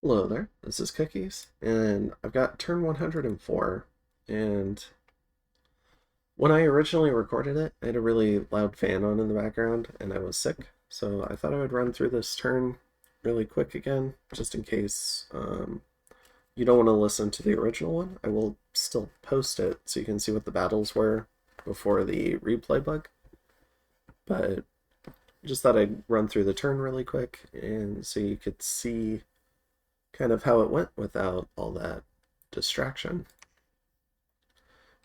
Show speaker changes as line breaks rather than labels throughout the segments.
Hello there, this is Cookies, and I've got turn 104, and when I originally recorded it, I had a really loud fan on in the background, and I was sick, so I thought I would run through this turn really quick again, just in case you don't want to listen to the original one. I will still post it so you can see what the battles were before the replay bug, but just thought I'd run through the turn really quick, and so you could see kind of how it went without all that distraction.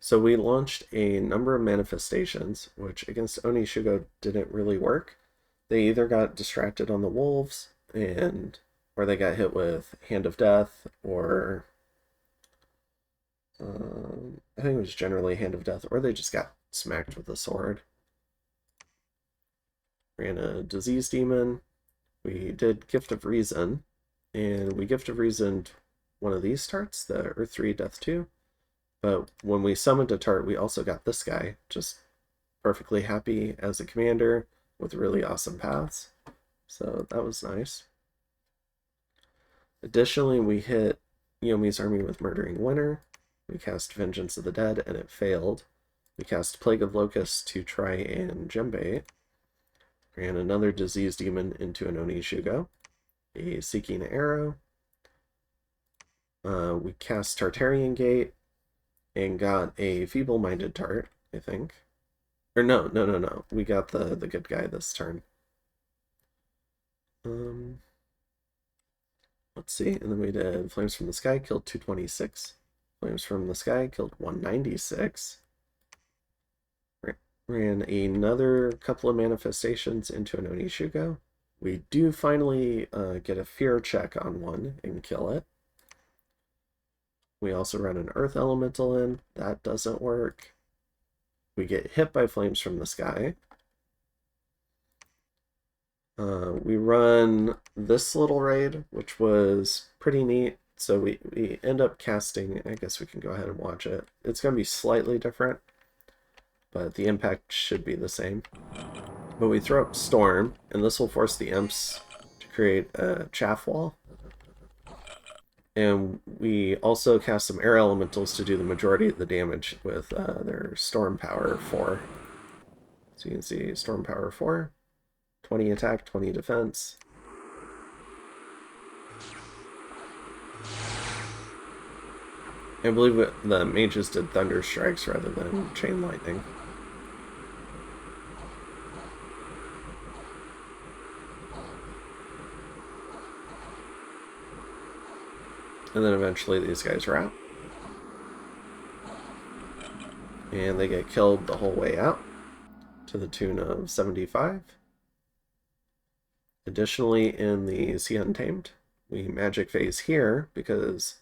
So we launched a number of manifestations, which against Onishugo didn't really work. They either got distracted on the wolves, or they got hit with Hand of Death, or I think it was generally Hand of Death, or they just got smacked with a sword. Ran a Disease Demon. We did Gift of Reason, and we Gift of Reasoned one of these tarts, the Earth 3 Death 2. But when we summoned a tart, we also got this guy, just perfectly happy as a commander with really awesome paths. So that was nice. Additionally, we hit Yomi's army with Murdering Winter. We cast Vengeance of the Dead, and it failed. We cast Plague of Locusts to try and gembait. Ran another Disease Demon into an Onishugo. A Seeking Arrow. We cast Tartarian Gate and got a Feeble-Minded Tart, I think. Or no. We got the good guy this turn. Let's see. And then we did Flames from the Sky, killed 226. Flames from the Sky, killed 196. Ran another couple of manifestations into an Onishugo. We do finally get a fear check on one and kill it. We also run an Earth Elemental in. That doesn't work. We get hit by Flames from the Sky. We run this little raid, which was pretty neat. So we end up casting, I guess we can go ahead and watch it. It's going to be slightly different, but the impact should be the same. But we throw up Storm, and this will force the imps to create a chaff wall. And we also cast some air elementals to do the majority of the damage with their Storm Power 4. So you can see Storm Power 4, 20 attack, 20 defense. I believe the mages did Thunder Strikes rather than Chain Lightning. And then eventually these guys are out. And they get killed the whole way out to the tune of 75. Additionally, in the Sea Untamed, we magic phase here because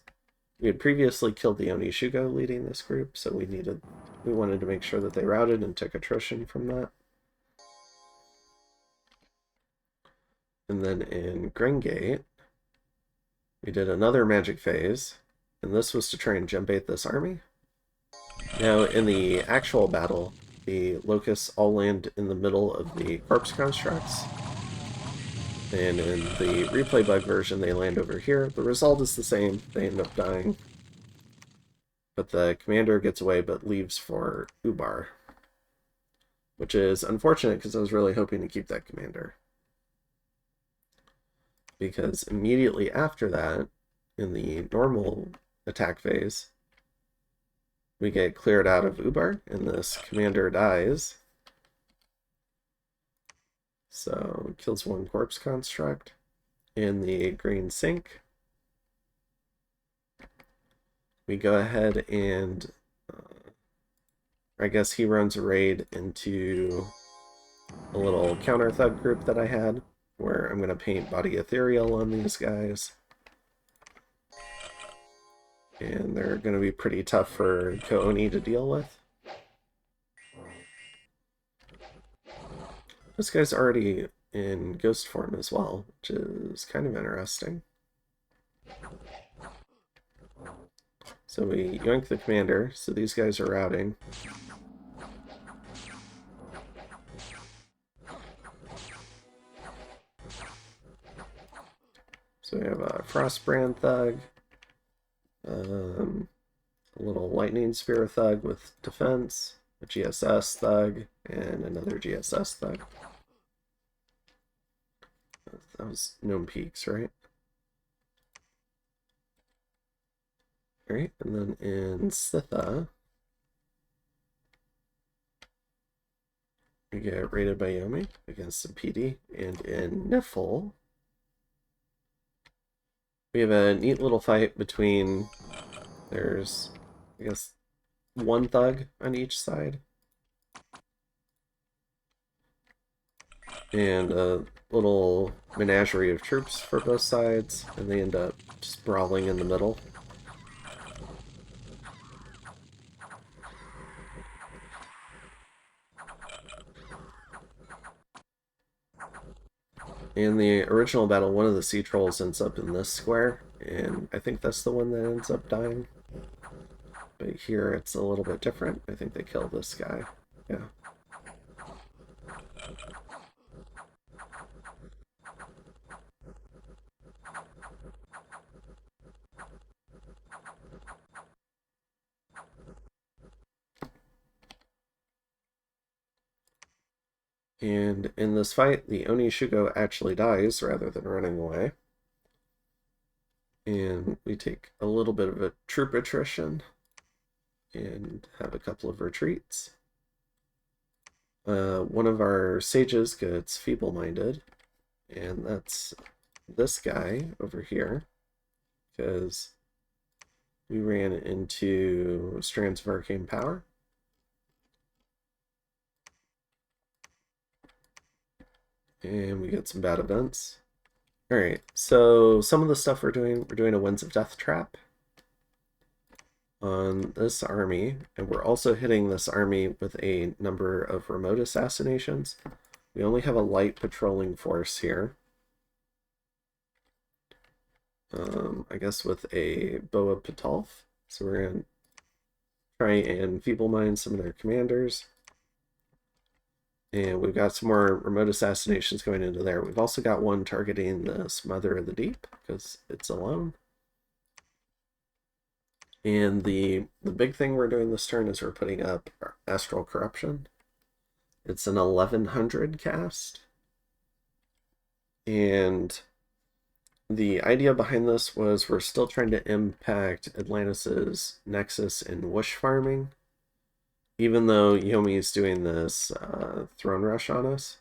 we had previously killed the Onishugo leading this group, so we wanted to make sure that they routed and took attrition from that. And then in Gringate, we did another magic phase, and this was to try and gembait this army. Now, in the actual battle, the locusts all land in the middle of the corpse constructs, and in the replay bug version, they land over here. The result is the same. They end up dying. But the commander gets away but leaves for Ubar, which is unfortunate because I was really hoping to keep that commander. Because immediately after that, in the normal attack phase, we get cleared out of Ubar, and this commander dies. So it kills one corpse construct in the green sink. We go ahead and I guess he runs a raid into a little counter thug group that I had, where I'm going to paint Body Ethereal on these guys. And they're going to be pretty tough for Kooni to deal with. This guy's already in ghost form as well, which is kind of interesting. So we yoink the commander, so these guys are routing. So we have a Frostbrand Thug, a little Lightning Spear Thug with defense, a GSS Thug, and another GSS Thug. That was Gnome Peaks, right? Alright, and then in Sitha, we get raided by Yomi against some PD, and in Niffle, we have a neat little fight between, there's, I guess, one thug on each side, and a little menagerie of troops for both sides, and they end up just brawling in the middle. In the original battle, one of the sea trolls ends up in this square, and I think that's the one that ends up dying. But here it's a little bit different. I think they kill this guy. Yeah. And in this fight, the Oni Shugo actually dies rather than running away. And we take a little bit of a troop attrition and have a couple of retreats. One of our sages gets feeble-minded, and that's this guy over here, because we ran into Strands of Arcane Power. And we get some bad events. Alright, so some of the stuff we're doing a Winds of Death trap on this army, and we're also hitting this army with a number of remote assassinations. We only have a light patrolling force here. I guess with a Boa Patalf. So we're going to try and feeble-mind some of their commanders. And we've got some more remote assassinations going into there. We've also got one targeting this Mother of the Deep, because it's alone. And the big thing we're doing this turn is we're putting up Astral Corruption. It's an 1100 cast. And the idea behind this was we're still trying to impact Atlantis's Nexus and Whoosh farming, even though Yomi is doing this throne rush on us.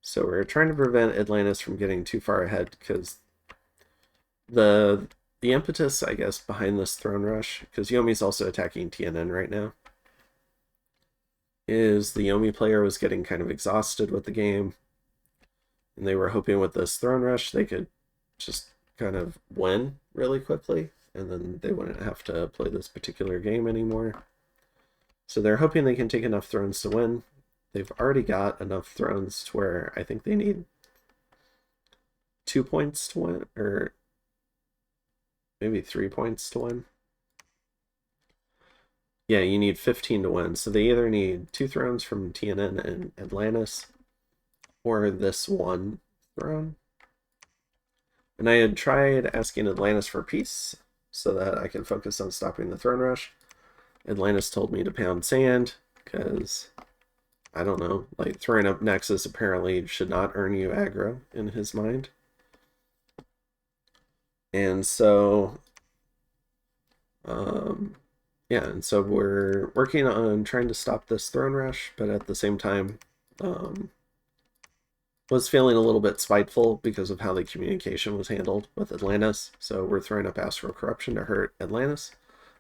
So we're trying to prevent Atlantis from getting too far ahead, because the impetus, I guess, behind this throne rush, because Yomi's also attacking TNN right now, is the Yomi player was getting kind of exhausted with the game, and they were hoping with this throne rush they could just kind of win really quickly, and then they wouldn't have to play this particular game anymore. So they're hoping they can take enough thrones to win. They've already got enough thrones to where I think they need 2 points to win, or maybe 3 points to win. Yeah, you need 15 to win. So they either need 2 thrones from TNN and Atlantis, or this 1 throne. And I had tried asking Atlantis for peace so that I can focus on stopping the throne rush. Atlantis told me to pound sand, because, I don't know, like, throwing up Nexus apparently should not earn you aggro in his mind. And so, yeah, and so we're working on trying to stop this throne rush, but at the same time, was feeling a little bit spiteful because of how the communication was handled with Atlantis. So we're throwing up Astral Corruption to hurt Atlantis.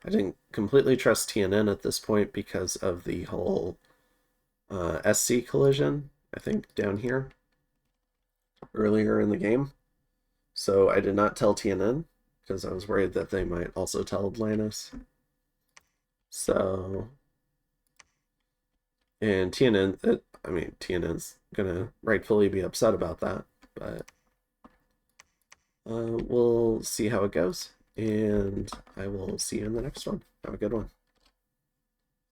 I didn't completely trust TNN at this point because of the whole SC collision, I think, down here earlier in the game. So I did not tell TNN, because I was worried that they might also tell Atlantis. So, and TNN, I mean, TNN's gonna rightfully be upset about that, but we'll see how it goes, and I will see you in the next one. Have a good one.